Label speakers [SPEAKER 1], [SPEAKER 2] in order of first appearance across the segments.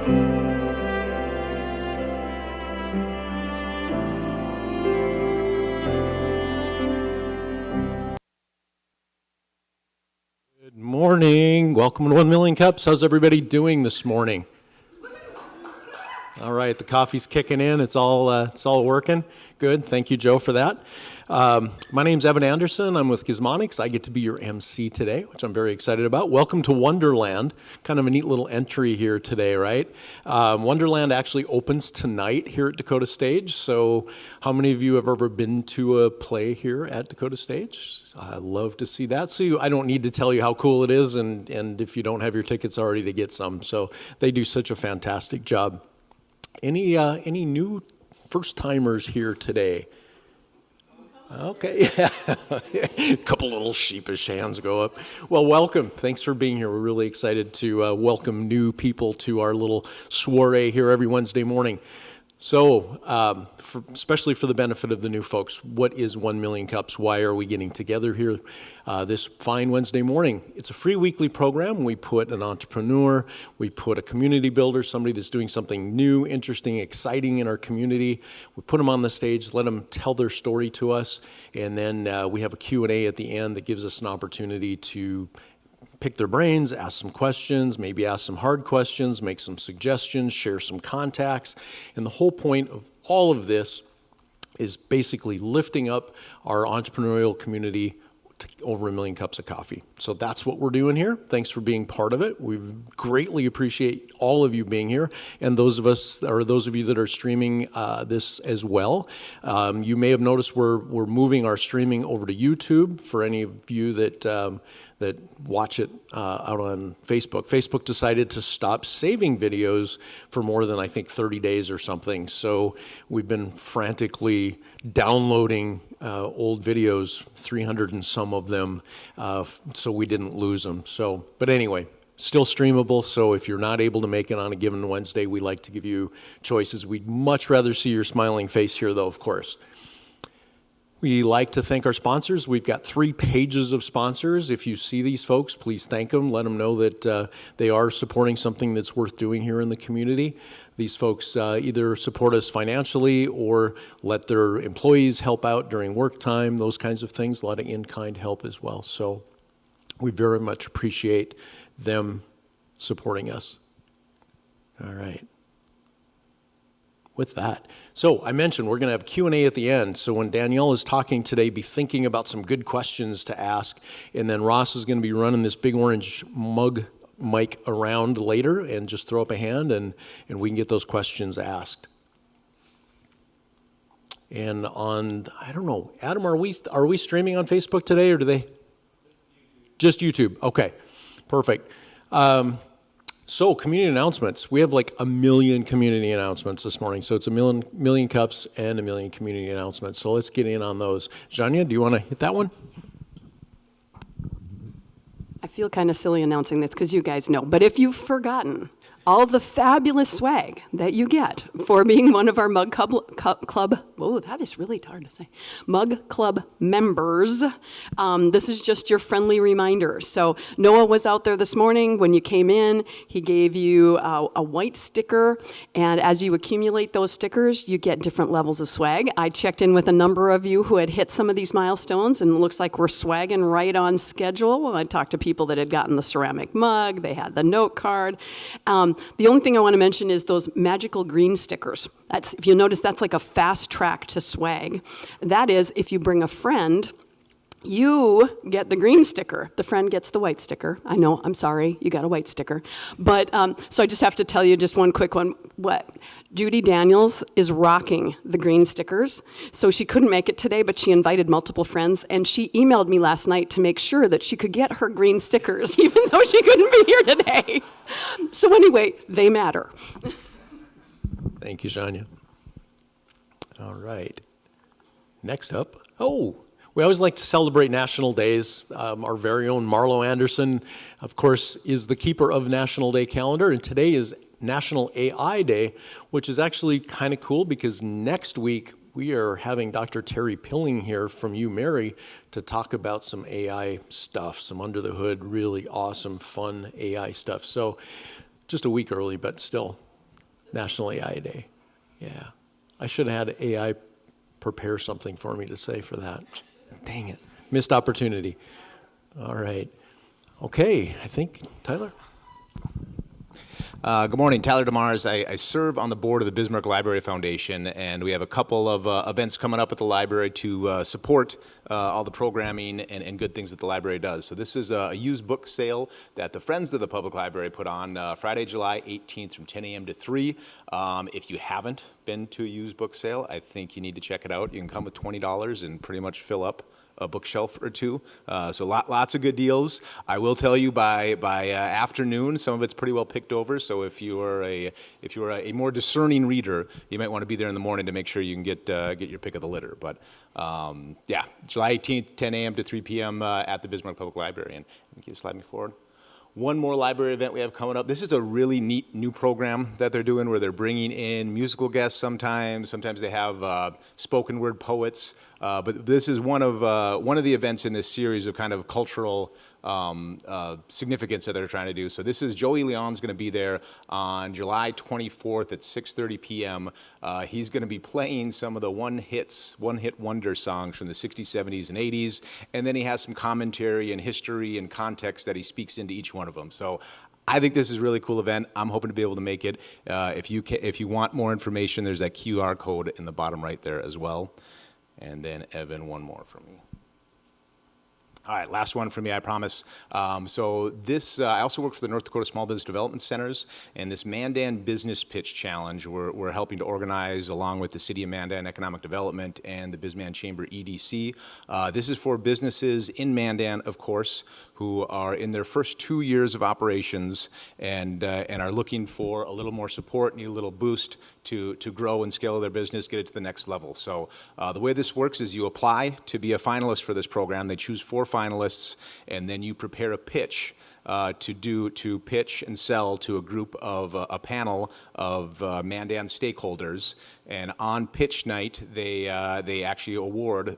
[SPEAKER 1] Good morning. Welcome to 1 Million Cups. How's everybody doing this morning? All right, the coffee's kicking in. It's all working. Good. Thank you, Joe, for that. My name's Evan Anderson. I'm with Gizmonics. I get to be your MC today, which I'm very excited about. Welcome to Wonderland. Kind of a neat little entry here today, right? Wonderland actually opens tonight here at Dakota Stage. So how many of you have ever been to a play here at Dakota Stage? I love to see that. So I don't need to tell you how cool it is, and if you don't have your tickets already, to get some. So they do such a fantastic job. Any new first-timers here today? Okay, yeah. A couple little sheepish hands go up. Well, welcome. Thanks for being here. We're really excited to welcome new people to our little soiree here every Wednesday morning. So, especially for the benefit of the new folks, what is 1 Million Cups? Why are we getting together here this fine Wednesday morning? It's a free weekly program. We put an entrepreneur, we put a community builder, somebody that's doing something new, interesting, exciting in our community. We put them on the stage, let them tell their story to us, and then we have a Q&A at the end that gives us an opportunity to pick their brains, ask some questions, maybe ask some hard questions, make some suggestions, share some contacts. And the whole point of all of this is basically lifting up our entrepreneurial community to over 1 million cups of coffee. So that's what we're doing here. Thanks for being part of it. We greatly appreciate all of you being here, and those of you that are streaming this as well. You may have noticed we're moving our streaming over to YouTube for any of you that watch it out on Facebook. Facebook decided to stop saving videos for more than, I think, 30 days or something. So we've been frantically downloading old videos, 300 and some of them, so we didn't lose them. So, but anyway, still streamable. So if you're not able to make it on a given Wednesday, we like to give you choices. We'd much rather see your smiling face here, though, of course. We like to thank our sponsors. We've got 3 pages of sponsors. If you see these folks, please thank them. Let them know that they are supporting something that's worth doing here in the community. These folks either support us financially or let their employees help out during work time, those kinds of things, a lot of in-kind help as well. So we very much appreciate them supporting us. All right. With that. So I mentioned we're going to have Q&A at the end. So when Danielle is talking today, be thinking about some good questions to ask. And then Ross is going to be running this big orange mug mic around later, and just throw up a hand and we can get those questions asked. And on, I don't know, Adam, are we streaming on Facebook today, or do they? Just YouTube. Okay, perfect. So community announcements. We have like 1 million community announcements this morning. So it's 1 million cups and 1 million community announcements. So let's get in on those. Janya, do you want to hit that one?
[SPEAKER 2] I feel kind of silly announcing this because you guys know, but if you've forgotten all the fabulous swag that you get for being one of our Mug Club, oh, that is really hard to say, Mug Club members, this is just your friendly reminder. So Noah was out there this morning. When you came in, he gave you a white sticker, and as you accumulate those stickers, you get different levels of swag. I checked in with a number of you who had hit some of these milestones, and it looks like we're swagging right on schedule. I talked to people that had gotten the ceramic mug, they had the note card. The only thing I want to mention is those magical green stickers. That's, if you notice, that's like a fast track to swag. That is, if you bring a friend, you get the green sticker. The friend gets the white sticker. I know, I'm sorry, you got a white sticker. But, so I just have to tell you just one quick one. What? Judy Daniels is rocking the green stickers. So she couldn't make it today, but she invited multiple friends, and she emailed me last night to make sure that she could get her green stickers, even though she couldn't be here today. So anyway, they matter.
[SPEAKER 1] Thank you, Shania. All right. Next up, we always like to celebrate national days. Our very own Marlo Anderson, of course, is the keeper of National Day calendar, and today is National AI Day, which is actually kind of cool because next week we are having Dr. Terry Pilling here from UMary to talk about some AI stuff, some under the hood, really awesome, fun AI stuff. So just a week early, but still National AI Day. Yeah. I should have had AI prepare something for me to say for that. Dang it. Missed opportunity. All right. Okay, I think, Tyler?
[SPEAKER 3] Good morning, Tyler DeMars. I serve on the board of the Bismarck Library Foundation, and we have a couple of events coming up at the library to support all the programming and good things that the library does. So this is a used book sale that the Friends of the Public Library put on Friday, July 18th from 10 a.m. to 3. If you haven't been to a used book sale, I think you need to check it out. You can come with $20 and pretty much fill up a bookshelf or two. So lots of good deals. I will tell you by afternoon, some of it's pretty well picked over. So if you are a more discerning reader, you might want to be there in the morning to make sure you can get your pick of the litter. But yeah, July 18th, 10 a.m. to 3 p.m. At the Bismarck Public Library. And can you slide me forward? One more library event we have coming up. This is a really neat new program that they're doing where they're bringing in musical guests sometimes. Sometimes they have spoken word poets. But this is one of the events in this series of kind of cultural significance that they're trying to do. So this is Joey Leon's going to be there on July 24th at 6:30 p.m. He's going to be playing some of the one-hit wonder songs from the 60s, 70s, and 80s, and then he has some commentary and history and context that he speaks into each one of them. So I think this is a really cool event. I'm hoping to be able to make it. If you want more information, there's that QR code in the bottom right there as well. And then Evan, one more from me. All right, last one for me, I promise. So this, I also work for the North Dakota Small Business Development Centers, and this Mandan Business Pitch Challenge, we're helping to organize along with the City of Mandan Economic Development and the BizMan Chamber EDC. This is for businesses in Mandan, of course, who are in their first 2 years of operations and are looking for a little more support, need a little boost to grow and scale their business, get it to the next level. So the way this works is you apply to be a finalist for this program. They choose 4 finalists, and then you prepare a pitch to pitch and sell to a group of a panel of Mandan stakeholders. And on pitch night, they actually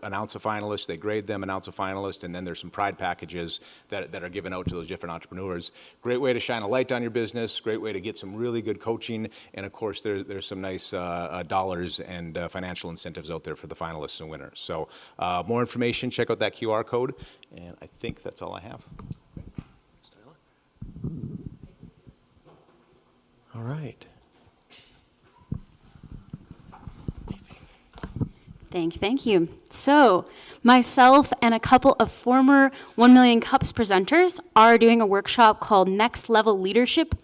[SPEAKER 3] announce a finalist, they grade them, announce a finalist, and then there's some pride packages that are given out to those different entrepreneurs. Great way to shine a light on your business, great way to get some really good coaching, and of course there's some nice dollars and financial incentives out there for the finalists and winners. So more information, check out that QR code, and I think that's all I have.
[SPEAKER 1] All right.
[SPEAKER 4] Thank you. So, myself and a couple of former 1 Million Cups presenters are doing a workshop called Next Level Leadership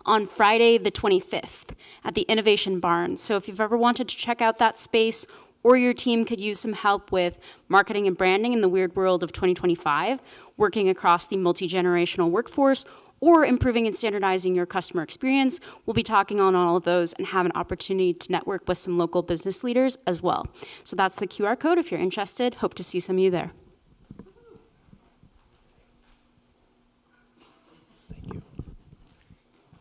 [SPEAKER 4] on Friday the 25th at the Innovation Barn. So if you've ever wanted to check out that space, or your team could use some help with marketing and branding in the weird world of 2025, working across the multi-generational workforce, or improving and standardizing your customer experience, we'll be talking on all of those and have an opportunity to network with some local business leaders as well. So that's the QR code if you're interested. Hope to see some of you there.
[SPEAKER 1] Thank you.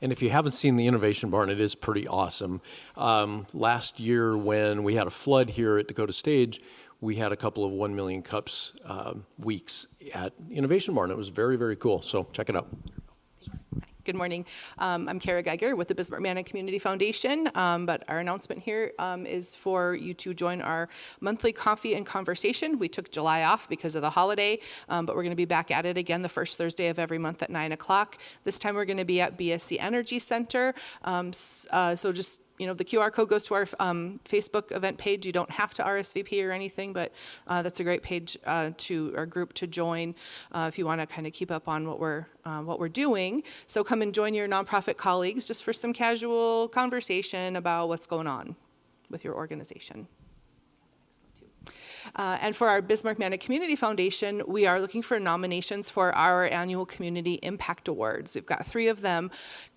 [SPEAKER 1] And if you haven't seen the Innovation Barn, it is pretty awesome. Last year when we had a flood here at Dakota Stage, we had a couple of 1 Million Cups weeks at Innovation Barn. It was very, very cool. So check it out.
[SPEAKER 5] Good morning. I'm Kara Geiger with the Bismarck Mandan Community Foundation, but our announcement here is for you to join our monthly coffee and conversation. We took July off because of the holiday, but we're going to be back at it again the first Thursday of every month at 9 o'clock. This time we're going to be at BSC Energy Center, so just the QR code goes to our Facebook event page. You don't have to RSVP or anything, but that's a great page to our group to join if you want to kind of keep up on what we're doing. So come and join your nonprofit colleagues just for some casual conversation about what's going on with your organization. And for our Bismarck Mandan Community Foundation, we are looking for nominations for our annual Community Impact Awards. We've got 3 of them.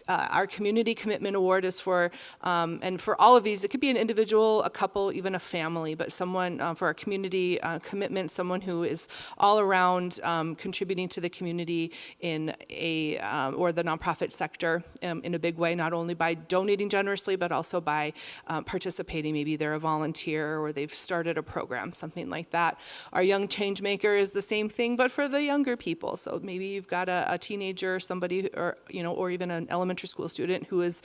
[SPEAKER 5] Our Community Commitment Award is for, and for all of these, it could be an individual, a couple, even a family, but someone for our community commitment, someone who is all around contributing to the community in or the nonprofit sector in a big way, not only by donating generously, but also by participating. Maybe they're a volunteer or they've started a program, something like that. Our Young Changemaker is the same thing, but for the younger people. So maybe you've got a teenager, somebody, or even an elementary elementary school student who has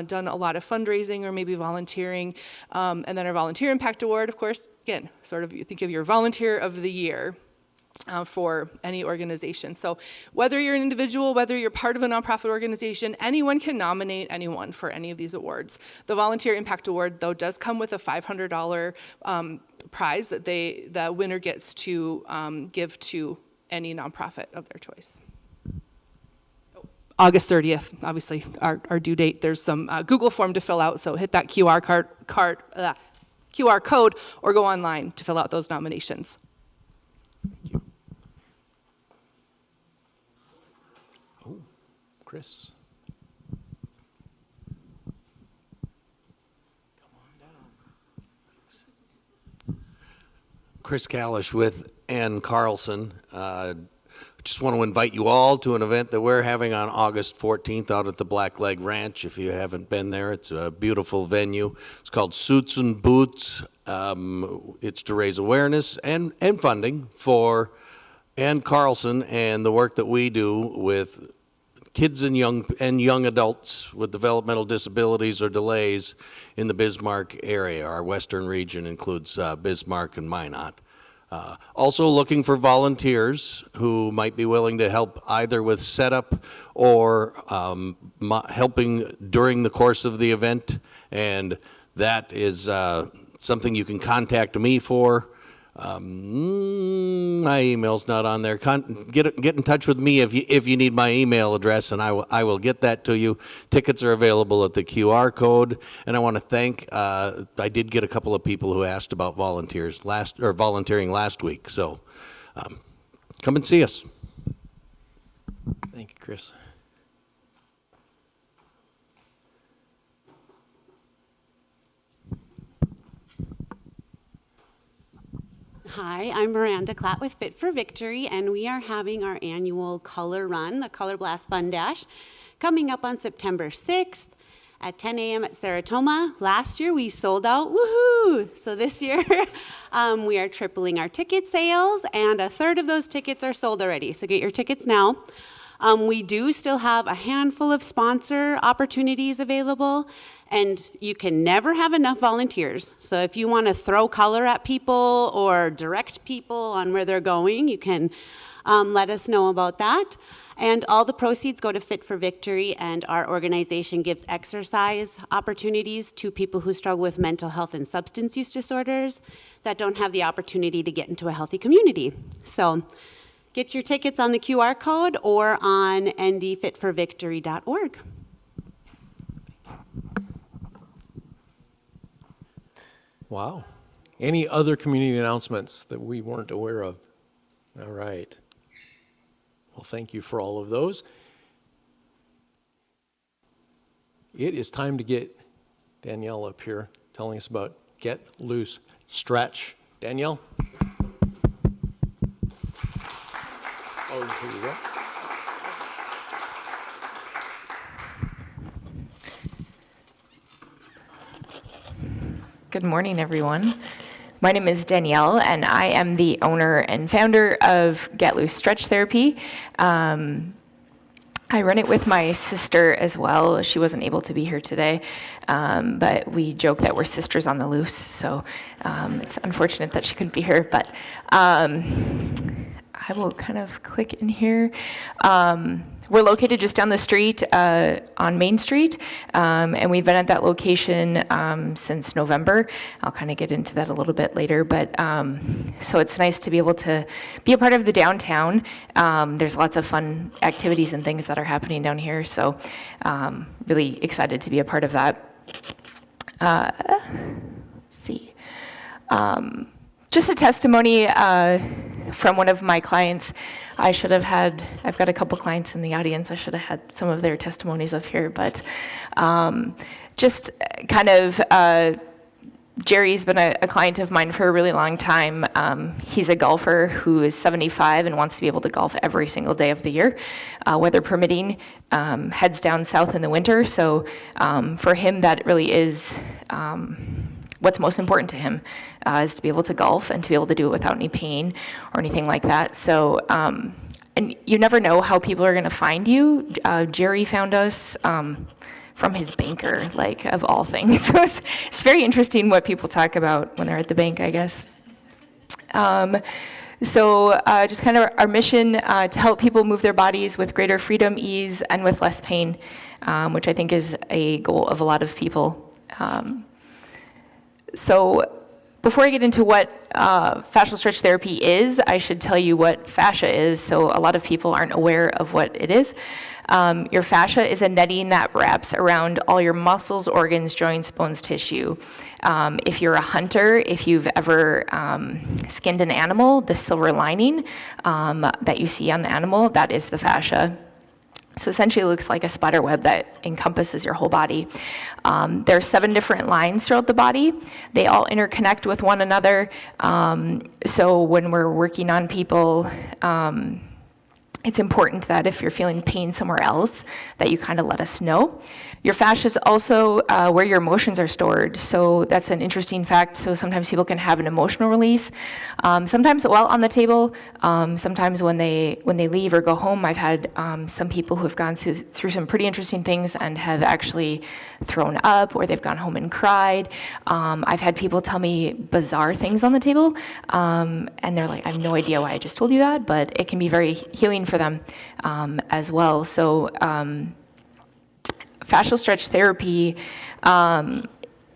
[SPEAKER 5] done a lot of fundraising or maybe volunteering. And then our Volunteer Impact Award, of course, again, sort of you think of your Volunteer of the Year. For any organization. So whether you're an individual, whether you're part of a nonprofit organization, anyone can nominate anyone for any of these awards. The Volunteer Impact Award, though, does come with a $500 prize that the winner gets to give to any nonprofit of their choice. August 30th, obviously, our due date. There's some Google form to fill out, so hit that QR code or go online to fill out those nominations.
[SPEAKER 1] Chris.
[SPEAKER 6] Chris Kalish with Ann Carlson. Just want to invite you all to an event that we're having on August 14th out at the Blackleg Ranch. If you haven't been there, it's a beautiful venue. It's called Suits and Boots. It's to raise awareness and funding for Ann Carlson and the work that we do with kids and young adults with developmental disabilities or delays in the Bismarck area. Our western region includes Bismarck and Minot. Also looking for volunteers who might be willing to help either with setup or helping during the course of the event, and that is something you can contact me for. My email's not on there. Get in touch with me if you need my email address, and I will get that to you. Tickets are available at the QR code, and I want to thank. I did get a couple of people who asked about volunteering last week. So, come and see us.
[SPEAKER 1] Thank you, Chris.
[SPEAKER 7] Hi, I'm Miranda Klatt with Fit for Victory, and we are having our annual color run, the Color Blast Fun Dash, coming up on September 6th at 10 a.m. at Saratoga. Last year we sold out, woohoo! So this year we are tripling our ticket sales, and a third of those tickets are sold already, so get your tickets now. We do still have a handful of sponsor opportunities available, and you can never have enough volunteers. So if you want to throw color at people or direct people on where they're going, you can let us know about that. And all the proceeds go to Fit for Victory, and our organization gives exercise opportunities to people who struggle with mental health and substance use disorders that don't have the opportunity to get into a healthy community. So get your tickets on the QR code or on ndfitforvictory.org.
[SPEAKER 1] Wow. Any other community announcements that we weren't aware of? All right. Well, thank you for all of those. It is time to get Danielle up here telling us about Get Loose Stretch. Danielle? Oh, here you go.
[SPEAKER 8] Good morning, everyone. My name is Danielle, and I am the owner and founder of Get Loose Stretch Therapy. I run it with my sister as well. She wasn't able to be here today, but we joke that we're sisters on the loose, so it's unfortunate that she couldn't be here, but I will kind of click in here. We're located just down the street on Main Street, and we've been at that location since November. I'll kind of get into that a little bit later, but so it's nice to be able to be a part of the downtown. There's lots of fun activities and things that are happening down here, so really excited to be a part of that. Let's see. Just a testimony from one of my clients. I've got a couple clients in the audience. I should have had some of their testimonies up here, but just kind of, Jerry's been a client of mine for a really long time. He's a golfer who is 75 and wants to be able to golf every single day of the year, weather permitting, heads down south in the winter. So for him, that really is what's most important to him, is to be able to golf and to be able to do it without any pain or anything like that. So and you never know how people are going to find you. Jerry found us from his banker, like, of all things. So it's very interesting what people talk about when they're at the bank, I guess. Just kind of our mission to help people move their bodies with greater freedom, ease, and with less pain, which I think is a goal of a lot of people. So before I get into what fascial stretch therapy is, I should tell you what fascia is. So a lot of people aren't aware of what it is. Your fascia is a netting that wraps around all your muscles, organs, joints, bones, tissue. If you're a hunter, if you've ever skinned an animal, the silver lining that you see on the animal, that is the fascia. So essentially it looks like a spider web that encompasses your whole body. There are 7 different lines throughout the body. They all interconnect with one another. So when we're working on people, it's important that if you're feeling pain somewhere else, that you kind of let us know. Your fascia is also where your emotions are stored. So that's an interesting fact. So sometimes people can have an emotional release. Sometimes while on the table, sometimes when they leave or go home. I've had some people who have gone through some pretty interesting things and have actually thrown up, or they've gone home and cried. I've had people tell me bizarre things on the table, and they're like, I have no idea why I just told you that, but it can be very healing for them as well. So fascial stretch therapy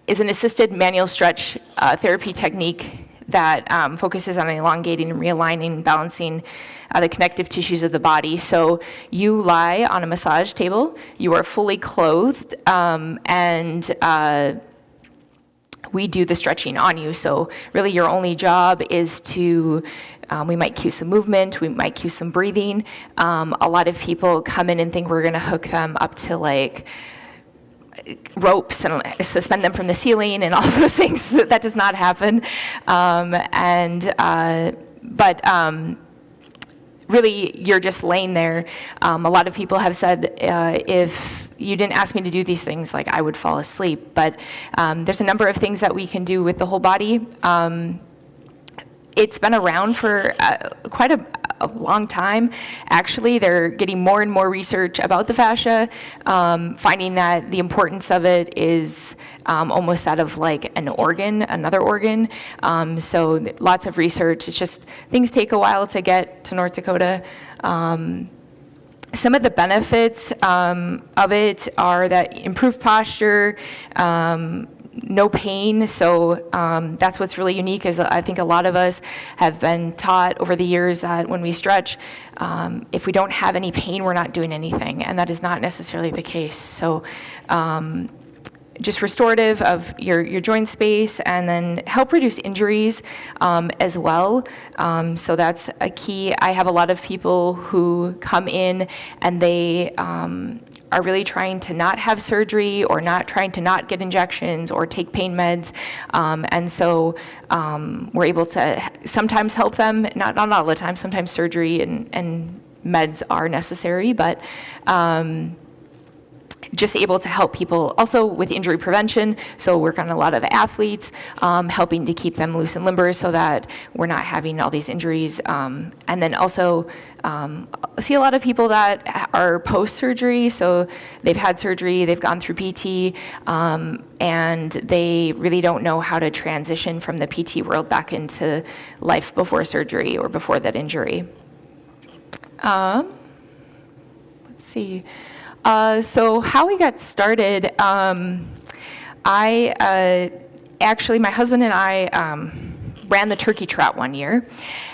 [SPEAKER 8] is an assisted manual stretch therapy technique that focuses on elongating and realigning, balancing the connective tissues of the body. So you lie on a massage table, you are fully clothed, and we do the stretching on you. So really your only job is to, we might cue some movement, we might cue some breathing. A lot of people come in and think we're gonna hook them up to like ropes and suspend them from the ceiling and all of those things. That does not happen. Really you're just laying there. A lot of people have said, if you didn't ask me to do these things, like I would fall asleep. But there's a number of things that we can do with the whole body. It's been around for quite a long time. Actually, they're getting more and more research about the fascia, finding that the importance of it is almost that of like an organ, another organ. So lots of research. It's just things take a while to get to North Dakota. Some of the benefits of it are that improved posture, no pain. So that's what's really unique, is I think a lot of us have been taught over the years that when we stretch, if we don't have any pain, we're not doing anything, and that is not necessarily the case. So just restorative of your joint space, and then help reduce injuries as well. So that's a key. I have a lot of people who come in and they are really trying to not have surgery, or not trying to not get injections or take pain meds. And so we're able to sometimes help them, not all the time, sometimes surgery and meds are necessary, but just able to help people also with injury prevention. So work on a lot of athletes, helping to keep them loose and limber so that we're not having all these injuries. And then also see a lot of people that are post-surgery. So they've had surgery, they've gone through PT, and they really don't know how to transition from the PT world back into life before surgery or before that injury. Let's see. So how we got started, actually, my husband and I ran the turkey trot one year,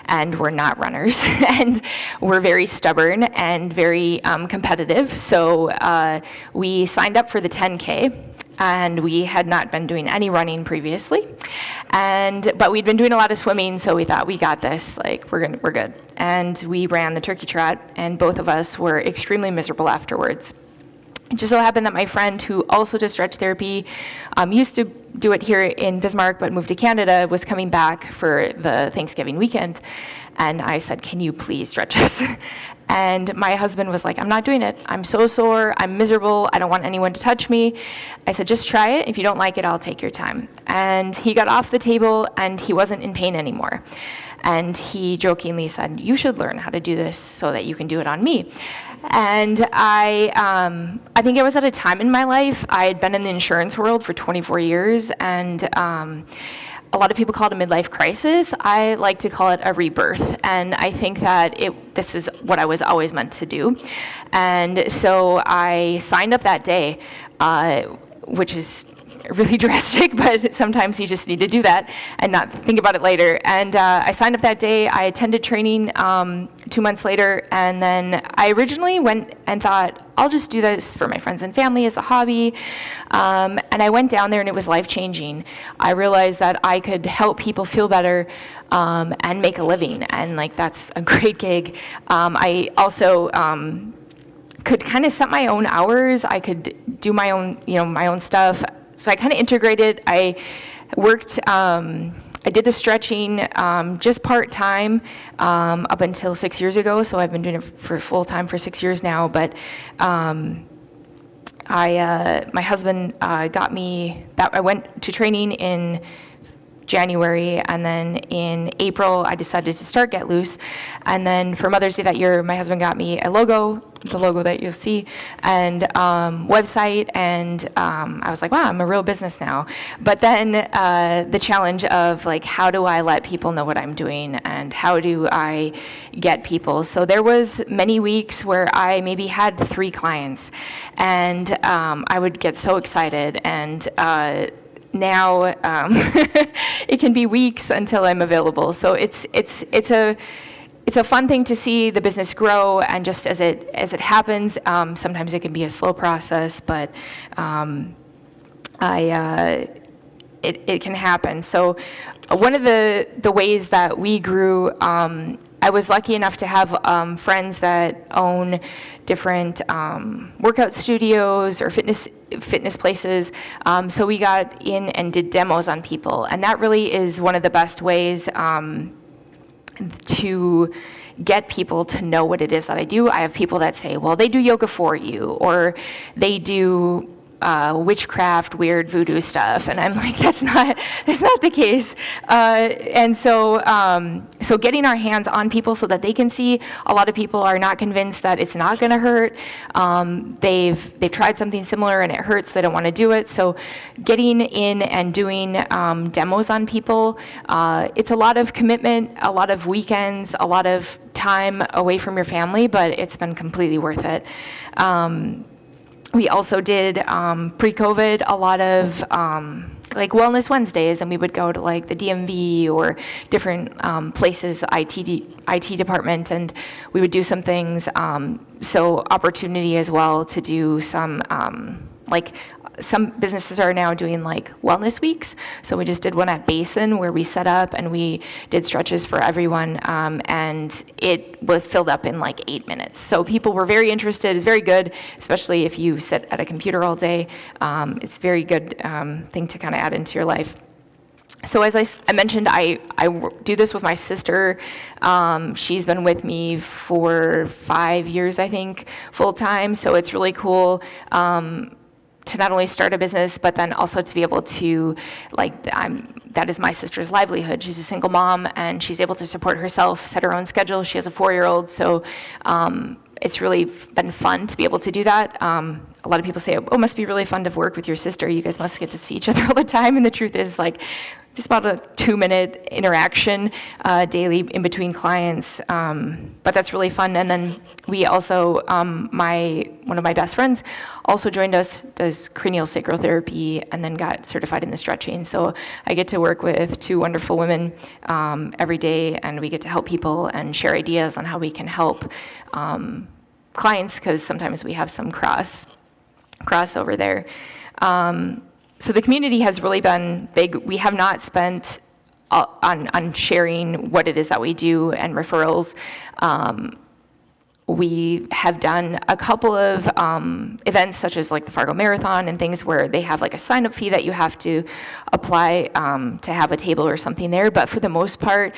[SPEAKER 8] and we're not runners, and we're very stubborn and very competitive. So we signed up for the 10K. And we had not been doing any running previously, but we'd been doing a lot of swimming, so we thought we got this, like we're good. And we ran the turkey trot, and both of us were extremely miserable afterwards. It just so happened that my friend, who also does stretch therapy, used to do it here in Bismarck but moved to Canada, was coming back for the Thanksgiving weekend. And I said, can you please stretch us? And my husband was like, I'm not doing it. I'm so sore, I'm miserable, I don't want anyone to touch me. I said, just try it. If you don't like it, I'll take your time. And he got off the table and he wasn't in pain anymore. And he jokingly said, "You should learn how to do this so that you can do it on me." And I think I was at a time in my life, I had been in the insurance world for 24 years, and a lot of people call it a midlife crisis. I like to call it a rebirth, and I think that this is what I was always meant to do. And so I signed up that day, which is really drastic, but sometimes you just need to do that and not think about it later. And I signed up that day. I attended training 2 months later, and then I originally went and thought, I'll just do this for my friends and family as a hobby. And I went down there, and it was life-changing. I realized that I could help people feel better and make a living, and like that's a great gig. I also could kind of set my own hours. I could do my own, my own stuff. So I kind of integrated. I worked, I did the stretching just part-time up until 6 years ago, so I've been doing it for full-time for 6 years now, but my husband got me, I went to training in January, and then in April I decided to start Get Loose, and then for Mother's Day that year my husband got me a logo, the logo that you'll see, and website, and I was like, wow, I'm a real business now. But then the challenge of like, how do I let people know what I'm doing, and how do I get people? So there was many weeks where I maybe had 3 clients, and I would get so excited, and now it can be weeks until I'm available. So it's a fun thing to see the business grow, and just as it happens, sometimes it can be a slow process, but it can happen. So one of the ways that we grew, I was lucky enough to have friends that own different workout studios or fitness places. So we got in and did demos on people, and that really is one of the best ways to get people to know what it is that I do. I have people that say, well, they do yoga for you, or they do witchcraft, weird voodoo stuff, and I'm like, that's not the case. And so getting our hands on people so that they can see. A lot of people are not convinced that it's not going to hurt. They've tried something similar and it hurts, so they don't want to do it. So getting in and doing demos on people, it's a lot of commitment, a lot of weekends, a lot of time away from your family, but it's been completely worth it. We also did, pre-COVID, a lot of like Wellness Wednesdays, and we would go to like the DMV or different places, IT department, and we would do some things. So opportunity as well to do some, like some businesses are now doing like wellness weeks. So we just did one at Basin where we set up and we did stretches for everyone, and it was filled up in like 8 minutes. So people were very interested. It's very good, especially if you sit at a computer all day. It's a very good thing to kind of add into your life. So as I mentioned, I do this with my sister. She's been with me for 5 years, I think, full time. So it's really cool to not only start a business, but then also to be able to, like, that is my sister's livelihood. She's a single mom, and she's able to support herself, set her own schedule. She has a 4-year-old, so it's really been fun to be able to do that. A lot of people say, oh, it must be really fun to work with your sister. You guys must get to see each other all the time, and the truth is, like, it's about a 2-minute interaction daily in between clients, but that's really fun. And then we also, one of my best friends also joined us, does cranial sacral therapy, and then got certified in the stretching. So I get to work with 2 wonderful women every day, and we get to help people and share ideas on how we can help clients, because sometimes we have some crossover there. So the community has really been big. We have not spent on sharing what it is that we do and referrals. We have done a couple of events such as like the Fargo Marathon and things where they have like a sign-up fee that you have to apply to have a table or something there. But for the most part,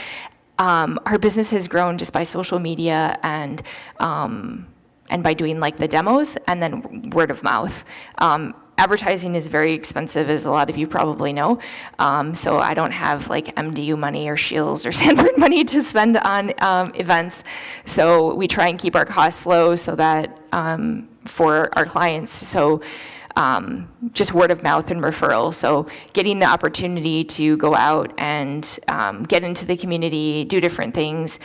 [SPEAKER 8] our business has grown just by social media and by doing like the demos and then word of mouth. Advertising is very expensive, as a lot of you probably know. So I don't have like MDU money or Shields or Sanford money to spend on events. So we try and keep our costs low so that for our clients. So just word of mouth and referral. So getting the opportunity to go out and get into the community, do different things,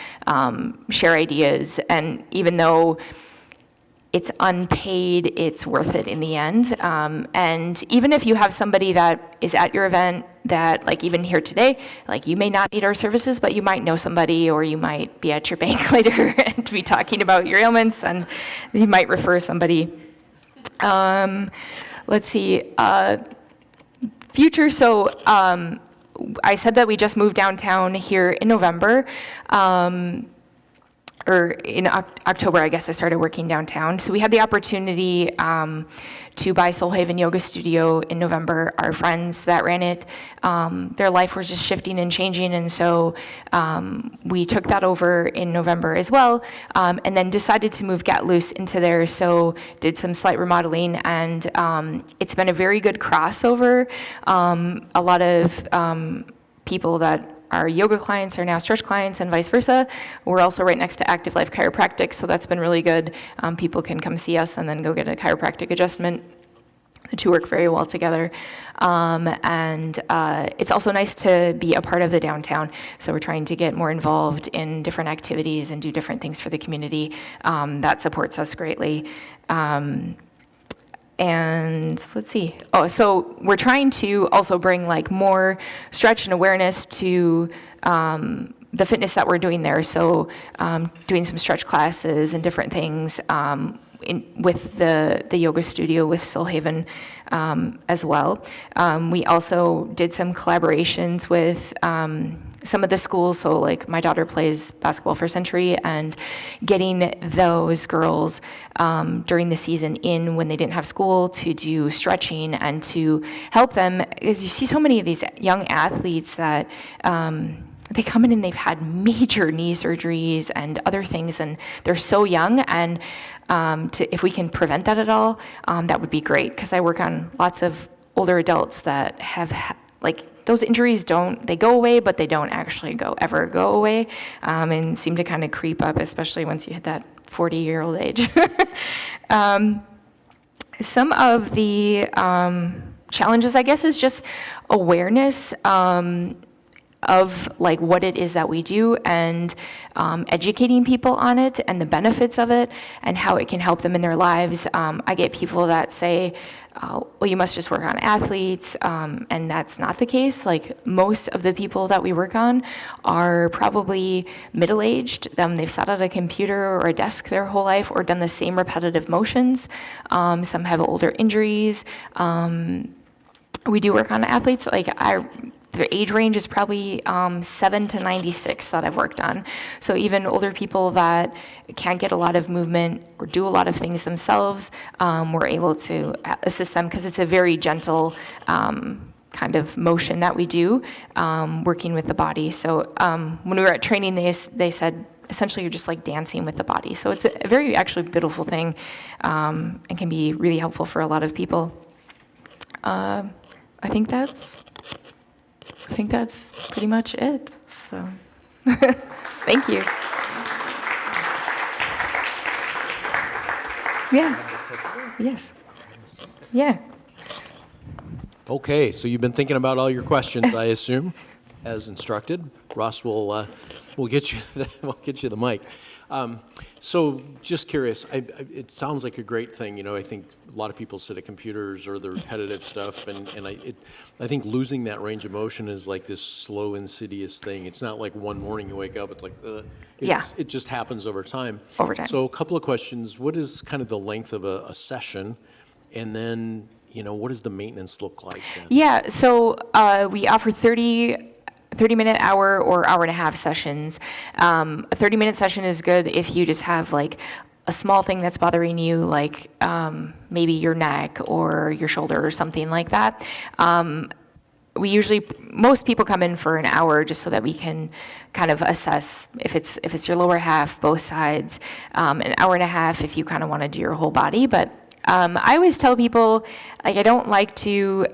[SPEAKER 8] share ideas, and even though it's unpaid, it's worth it in the end. And even if you have somebody that is at your event that, like even here today, like you may not need our services, but you might know somebody, or you might be at your bank later and be talking about your ailments, and you might refer somebody. Let's see, future, so I said that we just moved downtown here in November. Or in October, I guess I started working downtown. So we had the opportunity to buy Soul Haven Yoga Studio in November. Our friends that ran it, their life was just shifting and changing, and so we took that over in November as well, and then decided to move Get Loose into there, so did some slight remodeling, and it's been a very good crossover. A lot of people that our yoga clients are now stretch clients, and vice versa. We're also right next to Active Life Chiropractic, so that's been really good. People can come see us and then go get a chiropractic adjustment. The two work very well together. And it's also nice to be a part of the downtown. So we're trying to get more involved in different activities and do different things for the community. That supports us greatly. And let's see. Oh, so we're trying to also bring like more stretch and awareness to the fitness that we're doing there. So doing some stretch classes and different things with the yoga studio with Soul Haven as well. We also did some collaborations with some of the schools, so like my daughter plays basketball for Century, and getting those girls during the season in when they didn't have school to do stretching and to help them, because you see so many of these young athletes that they come in and they've had major knee surgeries and other things, and they're so young, and if we can prevent that at all, that would be great, because I work on lots of older adults that have like those injuries they go away, but they don't actually ever go away, and seem to kind of creep up, especially once you hit that 40-year-old age. Some of the challenges, I guess, is just awareness of like what it is that we do, and educating people on it and the benefits of it and how it can help them in their lives. I get people that say, well, you must just work on athletes, and that's not the case. Like most of the people that we work on are probably middle-aged. They've sat at a computer or a desk their whole life or done the same repetitive motions. Some have older injuries. We do work on athletes. Like the age range is probably 7 to 96 that I've worked on. So even older people that can't get a lot of movement or do a lot of things themselves, we're able to assist them, because it's a very gentle kind of motion that we do, working with the body. So when we were at training, they said, essentially you're just like dancing with the body. So it's a very actually beautiful thing, and can be really helpful for a lot of people. I think that's pretty much it. So, thank you. Yeah. Yes. Yeah.
[SPEAKER 1] Okay, so you've been thinking about all your questions, I assume, as instructed. Ross will get you the mic. So just curious, it sounds like a great thing. You know, I think a lot of people sit at computers or the repetitive stuff, and I think losing that range of motion is like this slow, insidious thing. It's not like one morning you wake up, it's like, it just happens over time.
[SPEAKER 8] Over time.
[SPEAKER 1] So a couple of questions. What is kind of the length of a session? And then, you know, what does the maintenance look like then?
[SPEAKER 8] Yeah, so we offer 30-minute, hour, or hour-and-a-half sessions. A 30-minute session is good if you just have like a small thing that's bothering you, like maybe your neck or your shoulder or something like that. Most people come in for an hour just so that we can kind of assess if it's your lower half, both sides. An hour and a half if you kind of want to do your whole body, but I always tell people, like, I don't like to,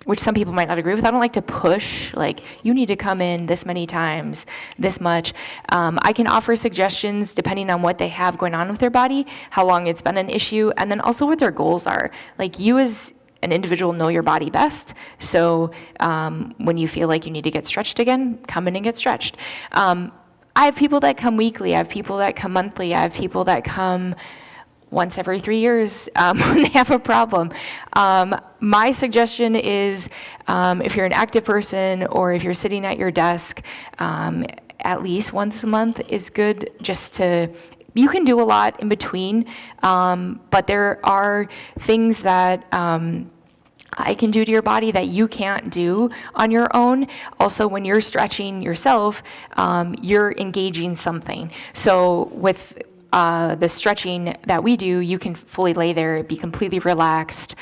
[SPEAKER 8] which some people might not agree with, I don't like to push, like, you need to come in this many times, this much. I can offer suggestions depending on what they have going on with their body, how long it's been an issue, and then also what their goals are. Like, you as an individual know your body best, so when you feel like you need to get stretched again, come in and get stretched. I have people that come weekly, I have people that come monthly, I have people that come once every 3 years when they have a problem. My suggestion is if you're an active person or if you're sitting at your desk, at least once a month is good, just to, you can do a lot in between, but there are things that I can do to your body that you can't do on your own. Also, when you're stretching yourself, you're engaging something. So with the stretching that we do, you can fully lay there, be completely relaxed.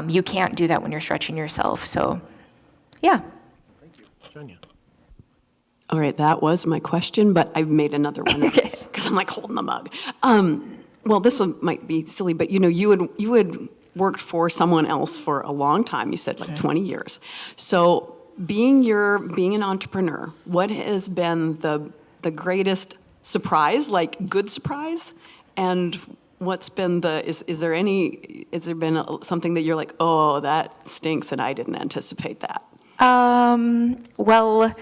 [SPEAKER 8] You can't do that when you're stretching yourself. So, yeah.
[SPEAKER 1] Janya.
[SPEAKER 2] All right, that was my question, but I've made another one because I'm like holding the mug. Well, this one might be silly, but you had worked for someone else for a long time. You said like 20 years. So being an entrepreneur, what has been the greatest surprise, like good surprise, and what's been is there been something that you're like, oh, that stinks and I didn't anticipate that?
[SPEAKER 8] Well,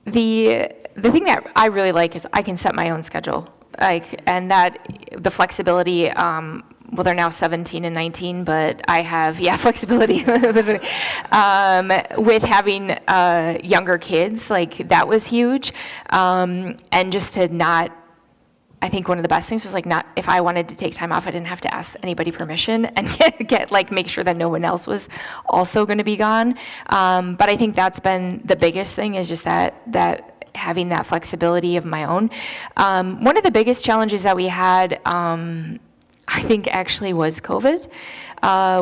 [SPEAKER 8] the thing that I really like is I can set my own schedule, and that the flexibility. Well, they're now 17 and 19, but I have, flexibility with having younger kids. Like, that was huge. And just to not, I think one of the best things was, like, not, if I wanted to take time off, I didn't have to ask anybody permission and make sure that no one else was also going to be gone. But I think that's been the biggest thing, is just that having that flexibility of my own. One of the biggest challenges that we had, I think actually was COVID.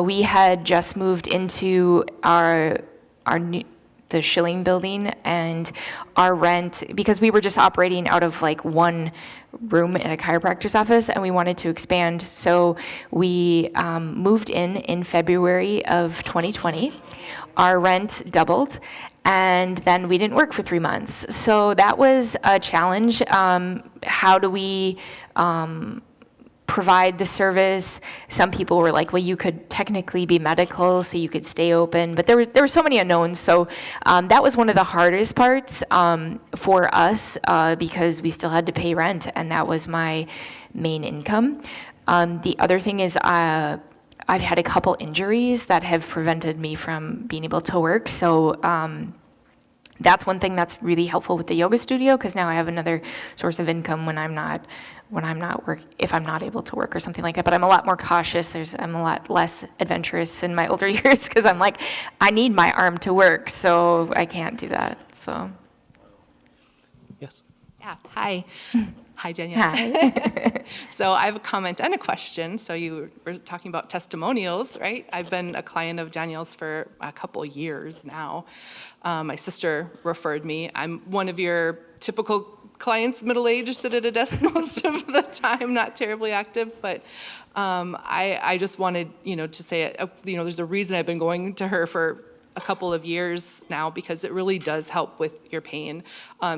[SPEAKER 8] We had just moved into the Schilling building, and our rent, because we were just operating out of like one room in a chiropractor's office, and we wanted to expand. So we moved in February of 2020. Our rent doubled, and then we didn't work for 3 months. So that was a challenge. How do we provide the service? Some people were like, well, you could technically be medical, so you could stay open, but there were so many unknowns. So that was one of the hardest parts for us, because we still had to pay rent, and that was my main income. The other thing is I've had a couple injuries that have prevented me from being able to work. So that's one thing that's really helpful with the yoga studio, because now I have another source of income if I'm not able to work or something like that. But I'm a lot more cautious. I'm a lot less adventurous in my older years, because I'm like, I need my arm to work, so I can't do that. So.
[SPEAKER 1] Yes.
[SPEAKER 5] Yeah, hi. Hi, Danielle.
[SPEAKER 8] Hi.
[SPEAKER 5] So I have a comment and a question. So you were talking about testimonials, right? I've been a client of Danielle's for a couple years now. My sister referred me. I'm one of your typical clients, middle-aged, sit at a desk most of the time, not terribly active, but I just wanted, to say, there's a reason I've been going to her for a couple of years now, because it really does help with your pain.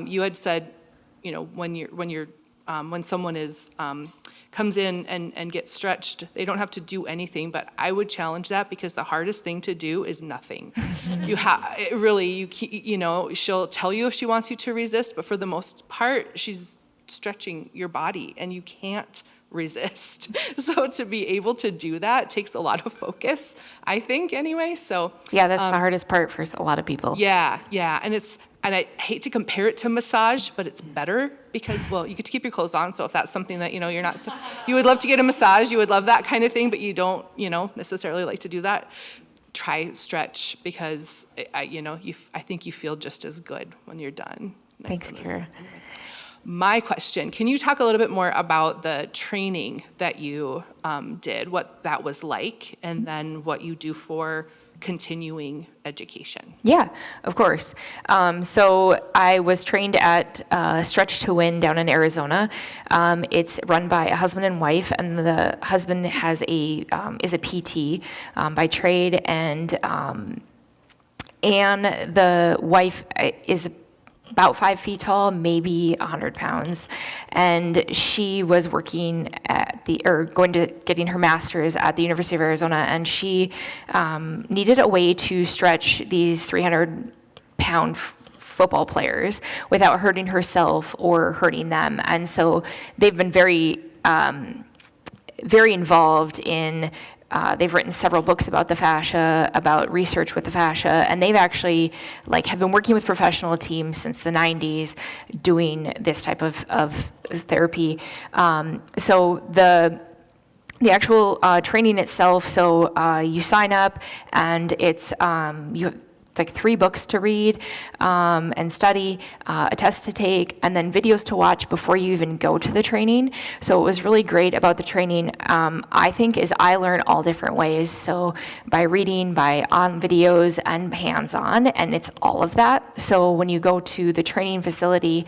[SPEAKER 5] You had said, when someone comes in and gets stretched, they don't have to do anything, but I would challenge that, because the hardest thing to do is nothing. She'll tell you if she wants you to resist, but for the most part, she's stretching your body, and you can't resist. So to be able to do that takes a lot of focus, I think, anyway. So
[SPEAKER 8] Yeah, that's the hardest part for a lot of people.
[SPEAKER 5] Yeah, and I hate to compare it to massage, but it's better because, well, you get to keep your clothes on. So if that's something that, you're not, you would love to get a massage, you would love that kind of thing, but you don't, necessarily like to do that, try stretch, because I think you feel just as good when you're done.
[SPEAKER 8] Thanks, Kira.
[SPEAKER 5] My question, can you talk a little bit more about the training that you did, what that was like, and then what you do for continuing education?
[SPEAKER 8] Yeah, of course. So I was trained at Stretch to Win down in Arizona. It's run by a husband and wife, and the husband has is a PT by trade, and the wife is about 5 feet tall, maybe 100 pounds. And she was working getting her master's at the University of Arizona, and she needed a way to stretch these 300-pound football players without hurting herself or hurting them. And so they've been very involved in they've written several books about the fascia, about research with the fascia, and they've actually have been working with professional teams since the 90s doing this type of therapy. So the actual training itself, so you sign up, and it's you have 3 books to read and study, a test to take, and then videos to watch before you even go to the training. So it was really great about the training, I think, is I learn all different ways. So by reading, by on videos, and hands-on, and it's all of that. So when you go to the training facility,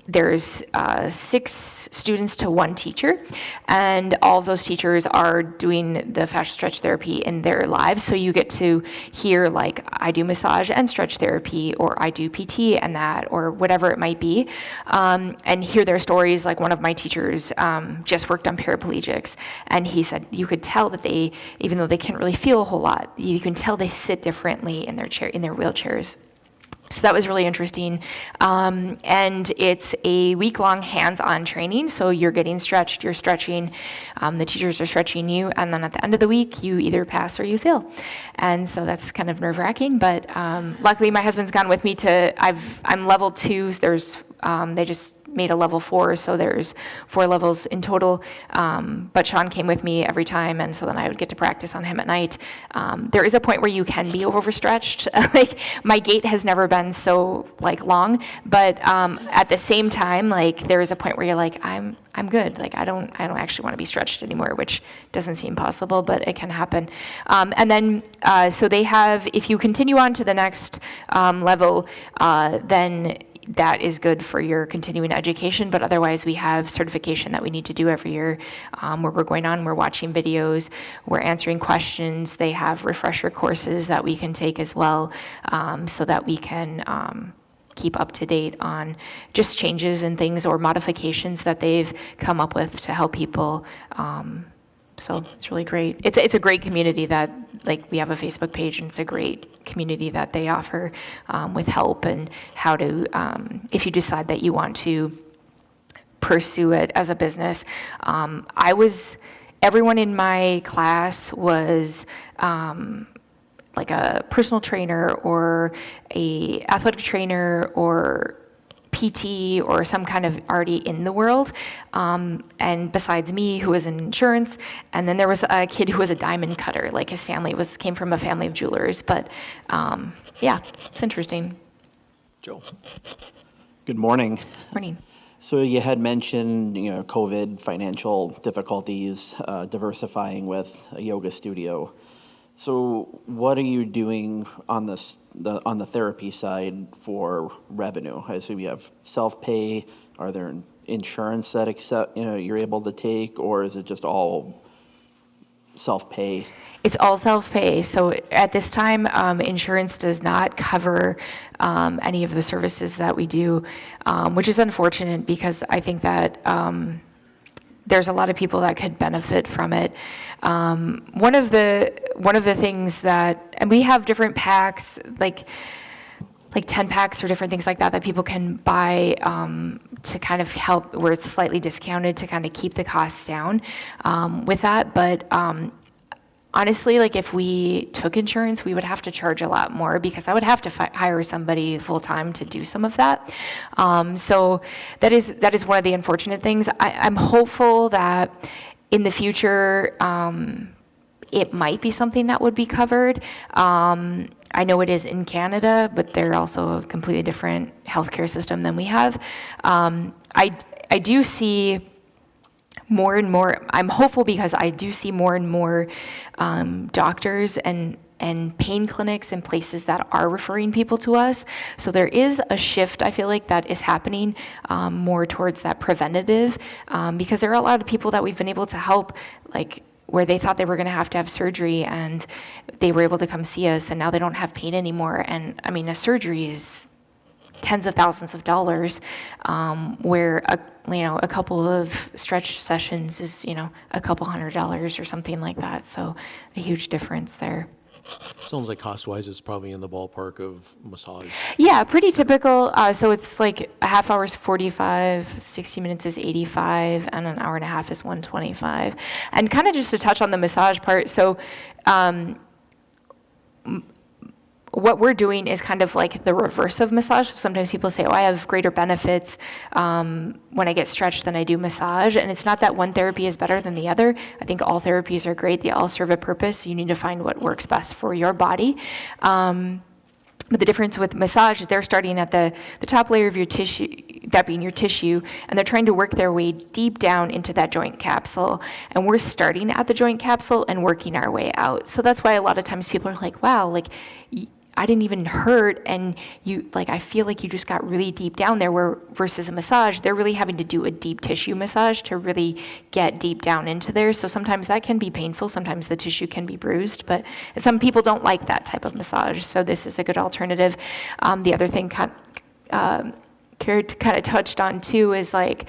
[SPEAKER 8] there's 6 students to 1 teacher, and all of those teachers are doing the fascial stretch therapy in their lives. So you get to hear, I do massage and stretch therapy, or I do PT and that, or whatever it might be, and hear their stories. One of my teachers just worked on paraplegics, and he said you could tell that they, even though they can't really feel a whole lot, you can tell they sit differently in their wheelchairs. So that was really interesting. And it's a week-long hands-on training. So you're getting stretched, you're stretching, the teachers are stretching you, and then at the end of the week, you either pass or you fail. And so that's kind of nerve-wracking, but luckily my husband's gone with me I'm level 2, they just made a level 4, so there's 4 levels in total, but Sean came with me every time, and so then I would get to practice on him at night. There is a point where you can be overstretched. My gait has never been so long, but at the same time, there is a point where you're I'm good. I don't actually want to be stretched anymore, which doesn't seem possible, but it can happen. And then, so they have, if you continue on to the next level, then that is good for your continuing education, but otherwise we have certification that we need to do every year, where we're watching videos, we're answering questions. They have refresher courses that we can take as well, so that we can keep up to date on just changes and things or modifications that they've come up with to help people. So it's really great. It's a great community that, we have a Facebook page, and it's a great community that they offer with help and how to, if you decide that you want to pursue it as a business. Everyone in my class was a personal trainer or a athletic trainer or PT or some kind of already in the world, and besides me, who was in insurance, and then there was a kid who was a diamond cutter. His family came from a family of jewelers, but yeah, it's interesting.
[SPEAKER 9] Joe. Good morning.
[SPEAKER 8] Morning.
[SPEAKER 9] So you had mentioned, COVID, financial difficulties, diversifying with a yoga studio. So what are you doing on the therapy side for revenue? I assume you have self-pay. Are there insurance that you're able to take, or is it just all self-pay?
[SPEAKER 8] It's all self-pay. So at this time, insurance does not cover any of the services that we do, which is unfortunate because I think that there's a lot of people that could benefit from it. One of the things that, and we have different packs, like 10 packs or different things like that people can buy to kind of help, where it's slightly discounted to kind of keep the costs down with that. But honestly, if we took insurance, we would have to charge a lot more because I would have to hire somebody full-time to do some of that. So that is one of the unfortunate things. I'm hopeful that in the future, it might be something that would be covered. I know it is in Canada, but they're also a completely different healthcare system than we have. I do see more and more, I'm hopeful because I do see more and more doctors and and pain clinics and places that are referring people to us. So there is a shift, I feel like, that is happening more towards that preventative, because there are a lot of people that we've been able to help, like where they thought they were going to have surgery and they were able to come see us and now they don't have pain anymore. And I mean, a surgery is tens of thousands of dollars, where a couple of stretch sessions is a couple $100 or something like that. So a huge difference there.
[SPEAKER 1] Sounds like cost-wise, it's probably in the ballpark of massage.
[SPEAKER 8] Yeah, pretty typical. So it's like a half hour is 45, 60 minutes is 85, and an hour and a half is 125. And kind of just to touch on the massage part, so what we're doing is kind of like the reverse of massage. Sometimes people say, oh, I have greater benefits when I get stretched than I do massage. And it's not that one therapy is better than the other. I think all therapies are great. They all serve a purpose. You need to find what works best for your body. But the difference with massage is they're starting at the top layer of your tissue, that being your tissue, and they're trying to work their way deep down into that joint capsule. And we're starting at the joint capsule and working our way out. So that's why a lot of times people are like, wow, like, I didn't even hurt, and I feel like you just got really deep down there, where versus a massage, they're really having to do a deep tissue massage to really get deep down into there. So sometimes that can be painful, sometimes the tissue can be bruised, but some people don't like that type of massage, so this is a good alternative. The other thing Kara kind of touched on too is like,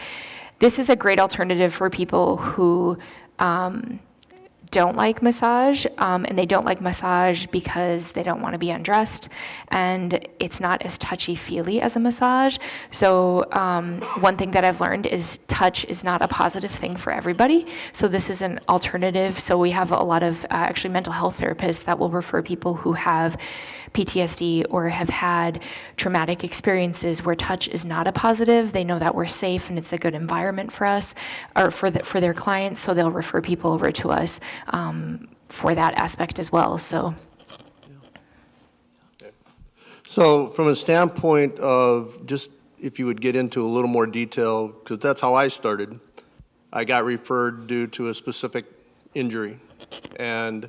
[SPEAKER 8] this is a great alternative for people who don't like massage, and they don't like massage because they don't want to be undressed, and it's not as touchy-feely as a massage. So one thing that I've learned is touch is not a positive thing for everybody. So this is an alternative. So we have a lot of actually mental health therapists that will refer people who have PTSD or have had traumatic experiences where touch is not a positive. They know that we're safe and it's a good environment for us, or for their clients, so they'll refer people over to us for that aspect as well. So
[SPEAKER 10] from a standpoint of just if you would get into a little more detail, because that's how I started. I got referred due to a specific injury and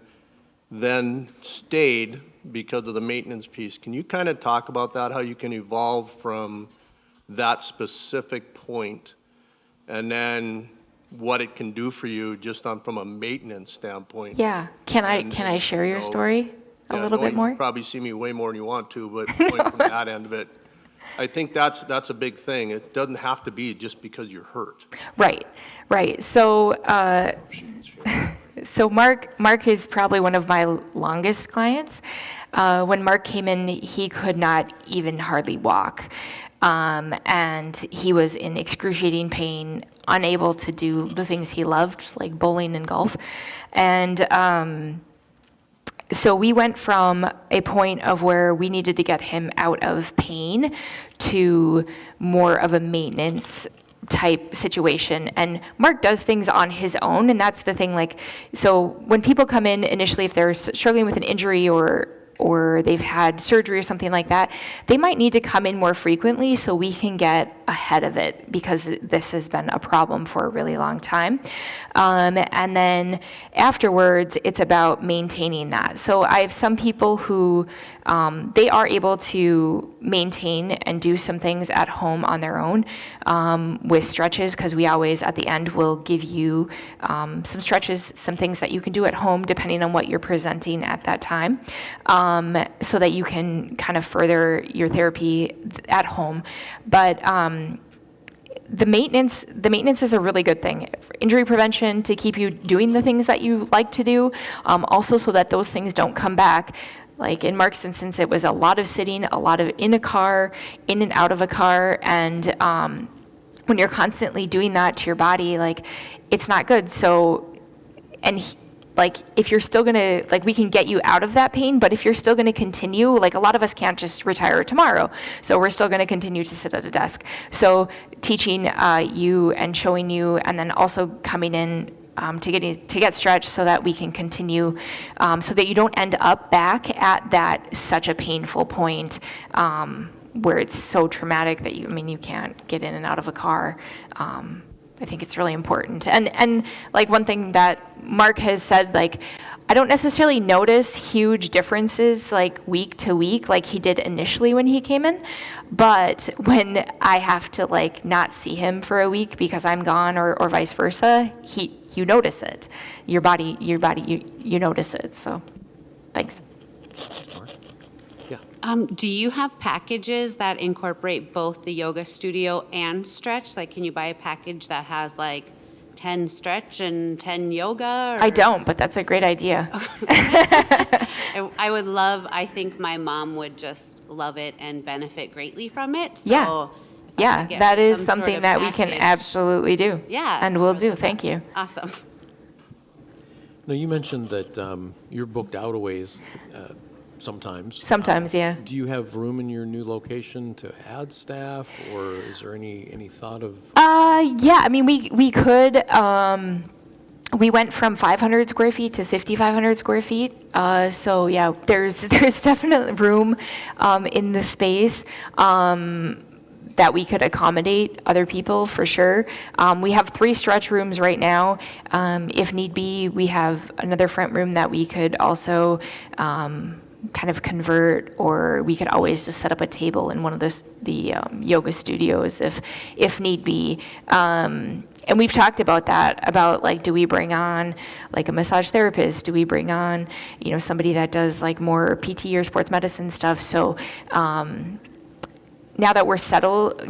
[SPEAKER 10] then stayed because of the maintenance piece. Can you kind of talk about that, how you can evolve from that specific point and then what it can do for you just from a maintenance standpoint?
[SPEAKER 8] yeah, can I share your story a little bit more?
[SPEAKER 10] You probably see me way more than you want to, but going from that end of it, I think that's a big thing. It doesn't have to be just because you're hurt.
[SPEAKER 8] Right. So so Mark is probably one of my longest clients. When Mark came in, he could not even hardly walk. And he was in excruciating pain, unable to do the things he loved, like bowling and golf. And so we went from a point of where we needed to get him out of pain to more of a maintenance type situation. And Mark does things on his own, and that's the thing. Like, so when people come in initially, if they're struggling with an injury or they've had surgery or something like that, they might need to come in more frequently so we can get ahead of it, because this has been a problem for a really long time. And then afterwards, it's about maintaining that. So I have some people who they are able to maintain and do some things at home on their own with stretches, because we always at the end will give you some stretches, some things that you can do at home depending on what you're presenting at that time, so that you can kind of further your therapy at home. But the maintenance is a really good thing. For injury prevention, to keep you doing the things that you like to do, also so that those things don't come back. Like in Mark's instance, it was a lot of sitting, a lot of in a car, in and out of a car, and when you're constantly doing that to your body, like, it's not good. So, like, if you're still gonna, like, we can get you out of that pain, but if you're still gonna continue, like, a lot of us can't just retire tomorrow, so we're still gonna continue to sit at a desk. So teaching you and showing you, and then also coming in to get stretched so that we can continue, so that you don't end up back at that such a painful point where it's so traumatic that you can't get in and out of a car. I think it's really important. And like one thing that Mark has said, like, I don't necessarily notice huge differences like week to week like he did initially when he came in, but when I have to like not see him for a week because I'm gone or vice versa, you notice it. Your body, you notice it. So, thanks.
[SPEAKER 7] Do you have packages that incorporate both the yoga studio and stretch? Like, can you buy a package that has like 10 stretch and 10 yoga? Or?
[SPEAKER 8] I don't, but that's a great idea.
[SPEAKER 7] I would love, I think my mom would just love it and benefit greatly from it. So
[SPEAKER 8] Yeah.
[SPEAKER 7] if I
[SPEAKER 8] Yeah,
[SPEAKER 7] could get
[SPEAKER 8] that is
[SPEAKER 7] some sort
[SPEAKER 8] something
[SPEAKER 7] of
[SPEAKER 8] that we can
[SPEAKER 7] package.
[SPEAKER 8] absolutely do.
[SPEAKER 7] Yeah.
[SPEAKER 8] And we'll do. Thank you.
[SPEAKER 7] Awesome.
[SPEAKER 1] Now, you mentioned that you're booked out a ways sometimes.
[SPEAKER 8] Sometimes, yeah.
[SPEAKER 1] Do you have room in your new location to add staff, or is there any thought of?
[SPEAKER 8] Yeah, I mean, we could, we went from 500 square feet to 5,500 square feet. So yeah, there's definitely room in the space that we could accommodate other people for sure. We have 3 stretch rooms right now. If need be, we have another front room that we could also kind of convert, or we could always just set up a table in one of the yoga studios if need be. And we've talked about that, about like, do we bring on like a massage therapist? Do we bring on, somebody that does like more PT or sports medicine stuff? So now that we're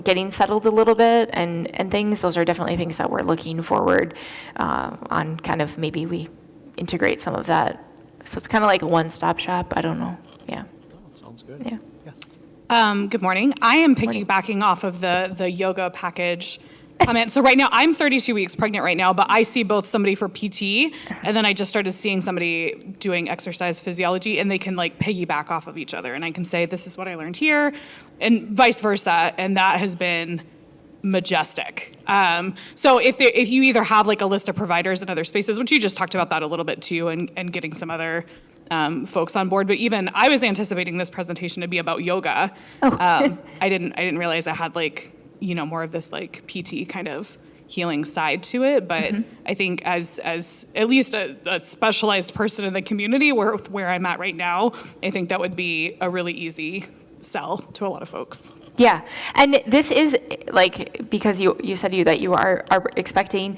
[SPEAKER 8] getting settled a little bit and things, those are definitely things that we're looking forward on, kind of maybe we integrate some of that. So it's kind of like a one-stop shop. I don't know. Yeah.
[SPEAKER 1] Oh, sounds good.
[SPEAKER 8] Yeah.
[SPEAKER 1] Yes.
[SPEAKER 11] Good morning. I am piggybacking off of the yoga package comment. So right now, I'm 32 weeks pregnant right now, but I see both somebody for PT, and then I just started seeing somebody doing exercise physiology, and they can like piggyback off of each other. And I can say, this is what I learned here, and vice versa. And that has been majestic. So if you either have like a list of providers in other spaces, which you just talked about that a little bit too, and getting some other folks on board, but even I was anticipating this presentation to be about yoga. I didn't realize I had like, more of this like PT kind of healing side to it. But I think as at least a specialized person in the community where I'm at right now, I think that would be a really easy sell to a lot of folks.
[SPEAKER 8] Yeah, and this is like, because you said that you are expecting,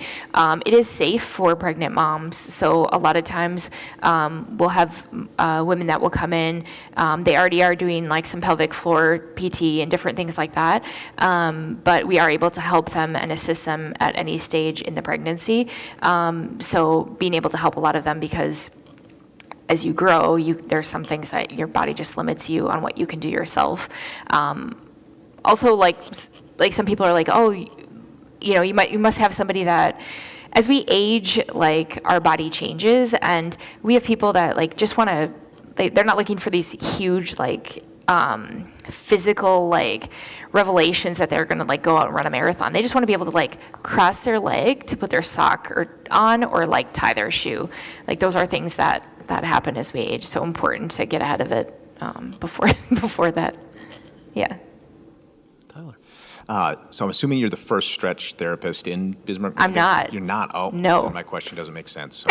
[SPEAKER 8] it is safe for pregnant moms. So a lot of times we'll have women that will come in, they already are doing like some pelvic floor PT and different things like that, but we are able to help them and assist them at any stage in the pregnancy. So being able to help a lot of them, because as you grow, there's some things that your body just limits you on what you can do yourself. Also, like some people are like, oh, you must have somebody that, as we age, like our body changes, and we have people that like just want to, they're not looking for these huge like physical like revelations that they're going to like go out and run a marathon. They just want to be able to like cross their leg to put their sock on or like tie their shoe. Like those are things that happen as we age. So important to get ahead of it before that. Yeah.
[SPEAKER 1] Tyler.
[SPEAKER 3] So I'm assuming you're the first stretch therapist in Bismarck?
[SPEAKER 8] I'm not.
[SPEAKER 3] You're not? Oh,
[SPEAKER 8] No.
[SPEAKER 3] then my question doesn't make sense. So.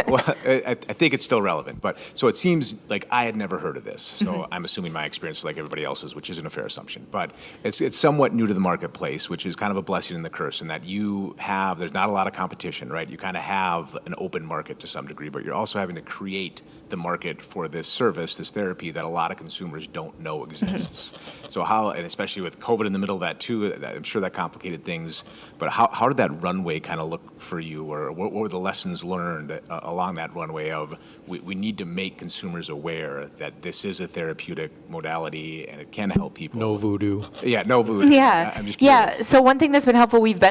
[SPEAKER 3] Well, I think it's still relevant. But so it seems like I had never heard of this. So I'm assuming my experience is like everybody else's, which isn't a fair assumption. But it's somewhat new to the marketplace, which is kind of a blessing and the curse, in that there's not a lot of competition, right? You kind of have an open market to some degree, but you're also having to create the market for this service, this therapy, that a lot of consumers don't know exists. So and especially with COVID in the middle of that too, I'm sure that complicated things, but how did that runway kind of look for you, or what were the lessons learned along that runway of, we need to make consumers aware that this is a therapeutic modality and it can help people?
[SPEAKER 1] No voodoo.
[SPEAKER 3] Yeah, no voodoo.
[SPEAKER 8] Yeah.
[SPEAKER 3] I'm just curious.
[SPEAKER 8] Yeah. So one thing that's been helpful, we were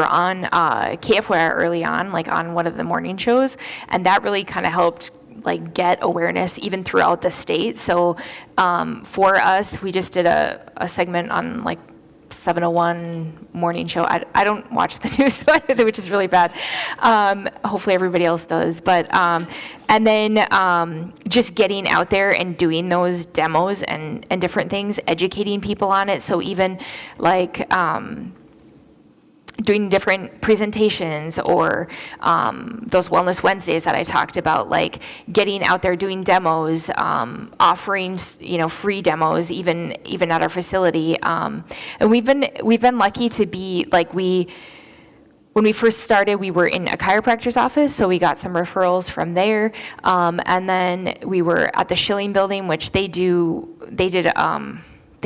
[SPEAKER 8] on KFYR early on, like on one of the morning shows, and that really kind of helped like get awareness even throughout the state. So for us, we just did a segment on like 701 morning show. I don't watch the news, which is really bad. Hopefully everybody else does. But and then just getting out there and doing those demos and different things, educating people on it. So even like doing different presentations, or those Wellness Wednesdays that I talked about, like getting out there doing demos, offering free demos even at our facility. And we've been lucky to be like when we first started, we were in a chiropractor's office, so we got some referrals from there. And then we were at the Schilling building, which they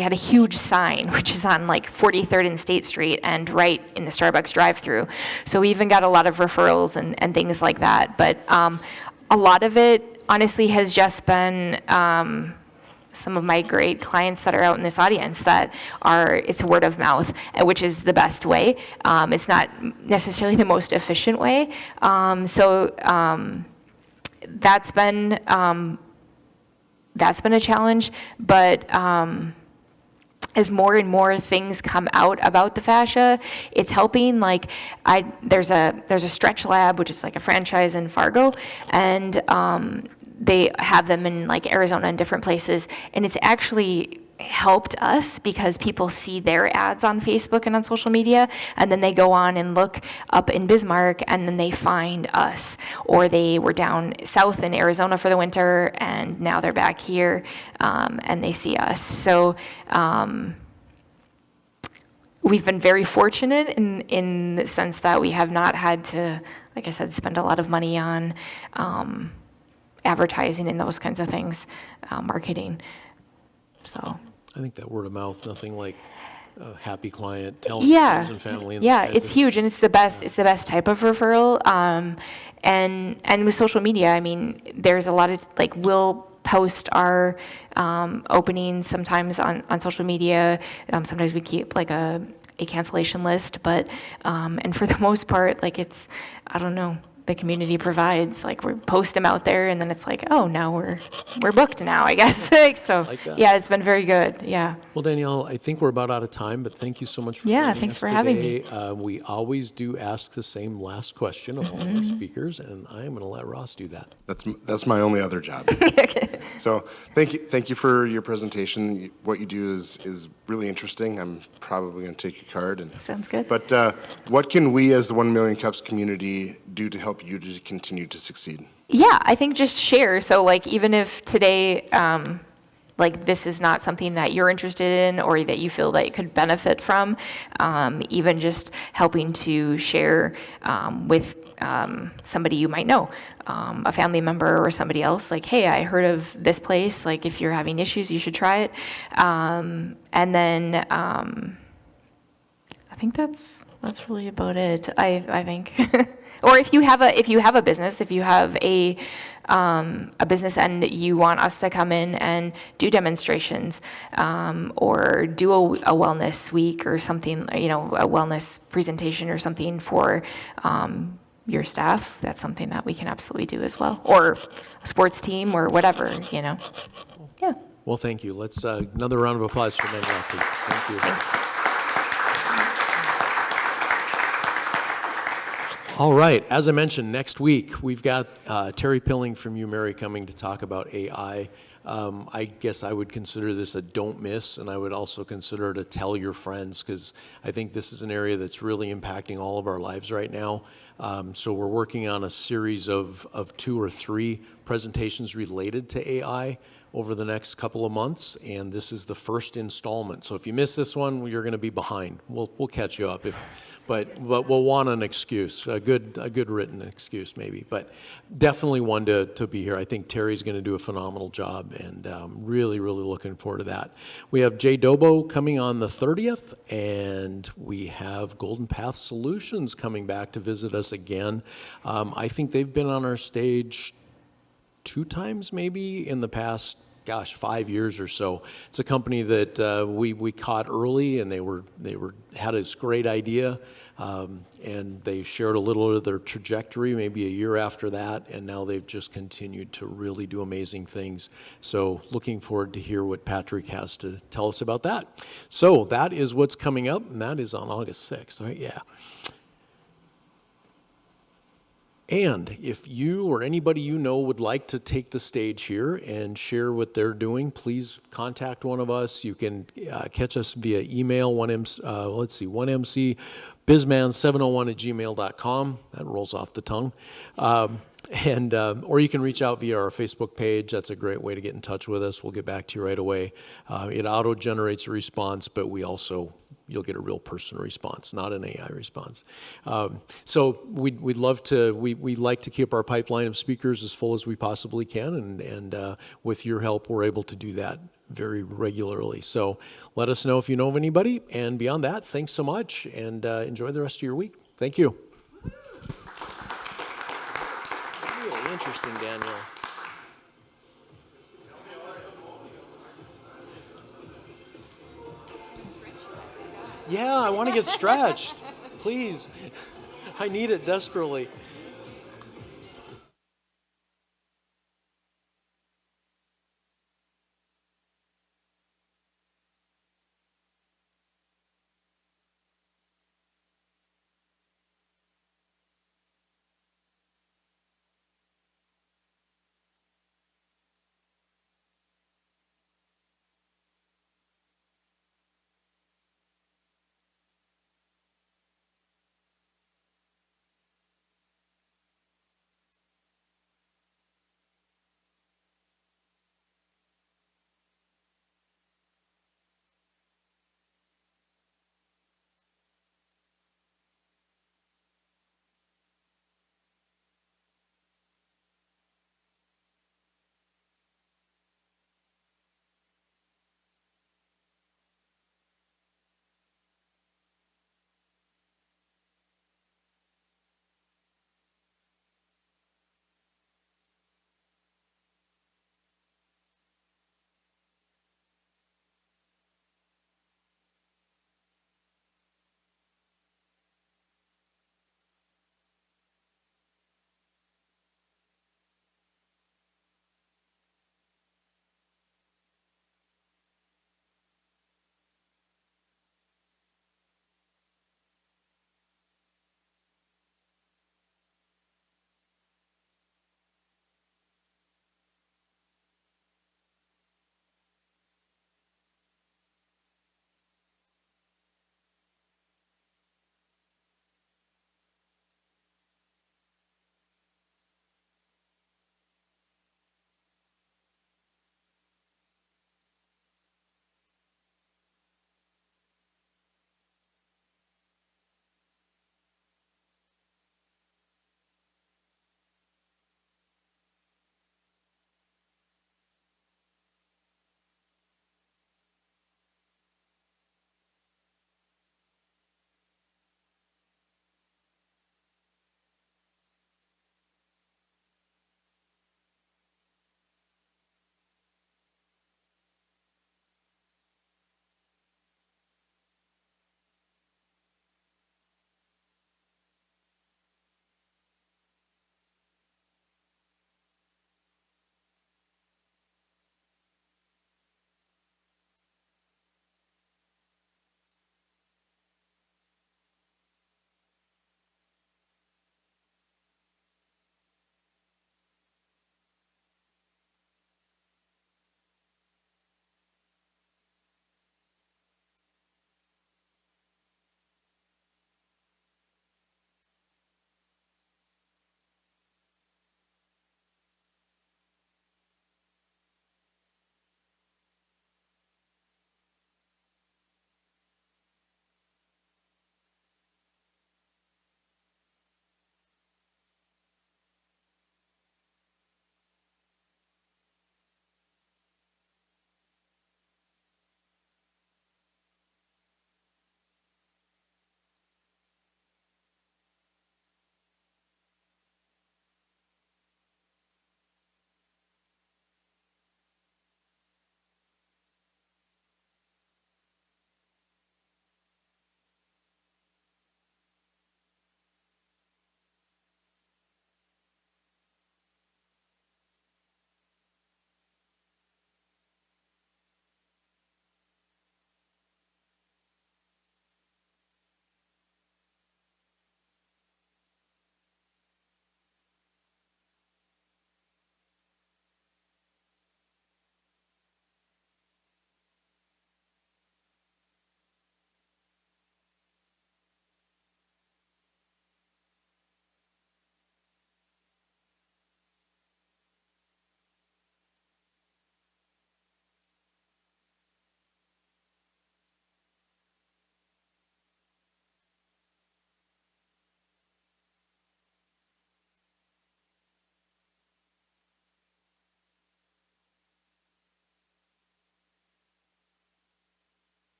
[SPEAKER 8] had a huge sign, which is on like 43rd and State Street and right in the Starbucks drive-through. So we even got a lot of referrals and things like that. But a lot of it, honestly, has just been some of my great clients that are out in this audience it's word of mouth, which is the best way. It's not necessarily the most efficient way. So that's been a challenge, but as more and more things come out about the fascia, it's helping. Like there's a stretch lab, which is like a franchise in Fargo, and they have them in like Arizona and different places, and it's actually helped us because people see their ads on Facebook and on social media, and then they go on and look up in Bismarck, and then they find us. Or they were down south in Arizona for the winter, and now they're back here, and they see us. So we've been very fortunate in the sense that we have not had to, like I said, spend a lot of money on advertising and those kinds of things, marketing. So
[SPEAKER 1] I think that word of mouth, nothing like a happy client telling friends and family. And
[SPEAKER 8] it's huge, and it's the best. It's the best type of referral. And with social media, I mean, there's a lot of like we'll post our openings sometimes on social media. Sometimes we keep like a cancellation list, but and for the most part, like it's, I don't know, the community provides, like we post them out there, and then it's like, oh, now we're booked now, I guess. So
[SPEAKER 1] like that.
[SPEAKER 8] Yeah, it's been very good. Yeah.
[SPEAKER 1] Well, Danielle, I think we're about out of time, but thank you so much for
[SPEAKER 8] Yeah,
[SPEAKER 1] joining
[SPEAKER 8] thanks
[SPEAKER 1] us
[SPEAKER 8] for having me.
[SPEAKER 1] today. We always do ask the same last question of all of our speakers, and I'm going to let Ross do that.
[SPEAKER 12] That's my only other job. So thank you for your presentation. What you do is really interesting. I'm probably going to take your card.
[SPEAKER 8] Sounds good.
[SPEAKER 12] But what can we as the 1 Million Cups community do to help you to continue to succeed?
[SPEAKER 8] Yeah, I think just share. So like even if today, like this is not something that you're interested in or that you feel that you could benefit from, even just helping to share with somebody you might know, a family member or somebody else, like, hey, I heard of this place, like if you're having issues, you should try it. And then I think that's really about it, I think. Or if you have a business, if you have a business and you want us to come in and do demonstrations, or do a wellness week or something, a wellness presentation or something for your staff, that's something that we can absolutely do as well. Or a sports team or whatever, Yeah.
[SPEAKER 1] Well, thank you. Let's another round of applause for Danielle. Thank you.
[SPEAKER 8] Thanks.
[SPEAKER 1] All right, as I mentioned, next week we've got Terry Pilling from UMary coming to talk about AI. I guess I would consider this a don't miss, and I would also consider it a tell your friends, because I think this is an area that's really impacting all of our lives right now. So we're working on a series of 2 or 3 presentations related to AI over the next couple of months, and this is the first installment. So if you miss this one, you're going to be behind. We'll catch you up, but we'll want an excuse, a good written excuse maybe. But definitely one to be here. I think Terry's going to do a phenomenal job, and really looking forward to that. We have Jay Dobo coming on the 30th, and we have Golden Path Solutions coming back to visit us again. I think they've been on our stage 2 times maybe in the past, 5 years or so. It's a company that we caught early, and they had this great idea, and they shared a little of their trajectory maybe a year after that, and now they've just continued to really do amazing things. So looking forward to hear what Patrick has to tell us about that. So that is what's coming up, and that is on August 6th, right? Yeah. And if you or anybody you know would like to take the stage here and share what they're doing, please contact one of us. You can catch us via email, 1MC bizman701@gmail.com. That rolls off the tongue. Or you can reach out via our Facebook page. That's a great way to get in touch with us. We'll get back to you right away. It auto-generates a response, but you'll get a real person response, not an AI response. So we'd love to, we like to keep our pipeline of speakers as full as we possibly can, and with your help, we're able to do that very regularly. So let us know if you know of anybody, and beyond that, thanks so much, and enjoy the rest of your week. Thank you. Really interesting, Danielle. Yeah, I want to get stretched. Please. I need it desperately.